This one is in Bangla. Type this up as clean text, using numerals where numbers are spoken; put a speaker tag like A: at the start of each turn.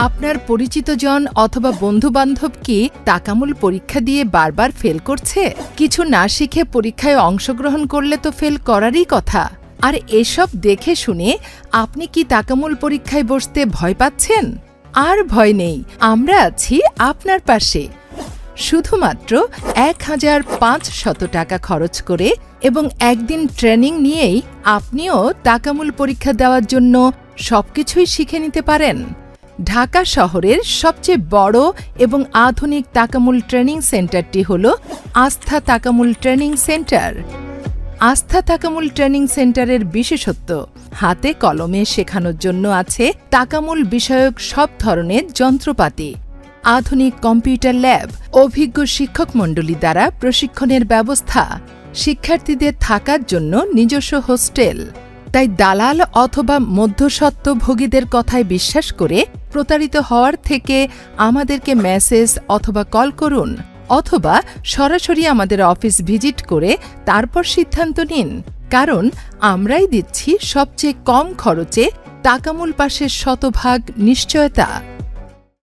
A: আপনার পরিচিতজন অথবা বন্ধুবান্ধব কি তাকামুল পরীক্ষা দিয়ে বারবার ফেল করছে? কিছু না শিখে পরীক্ষায় অংশগ্রহণ করলে তো ফেল করারই কথা। আর এসব দেখে শুনে আপনি কি তাকামুল পরীক্ষায় বসতে ভয় পাচ্ছেন? আর ভয় নেই, আমরা আছি আপনার পাশে। শুধুমাত্র ১,৫০০ টাকা খরচ করে এবং একদিন ট্রেনিং নিয়েই আপনিও তাকামুল পরীক্ষা দেওয়ার জন্য সবকিছুই শিখে নিতে পারেন। ঢাকা শহরের সবচেয়ে বড় এবং আধুনিক তাকামুল ট্রেনিং সেন্টারটি হল আস্থা তাকামুল ট্রেনিং সেন্টার। আস্থা তাকামুল ট্রেনিং সেন্টারের বিশেষত্ব, হাতে কলমে শেখানোর জন্য আছে তাকামুল বিষয়ক সব ধরনের যন্ত্রপাতি, আধুনিক কম্পিউটার ল্যাব, অভিজ্ঞ শিক্ষকমণ্ডলী দ্বারা প্রশিক্ষণের ব্যবস্থা, শিক্ষার্থীদের থাকার জন্য নিজস্ব হোস্টেল। তাই দালাল অথবা মধ্যস্বত্বভোগীদের কথায় বিশ্বাস করে প্রতারিত হওয়ার থেকে আমাদেরকে মেসেজ অথবা কল করুন, অথবা সরাসরি আমাদের অফিস ভিজিট করে তারপর সিদ্ধান্ত নিন। কারণ আমরাই দিচ্ছি সবচেয়ে কম খরচে তাকামুল পাশের শতভাগ নিশ্চয়তা।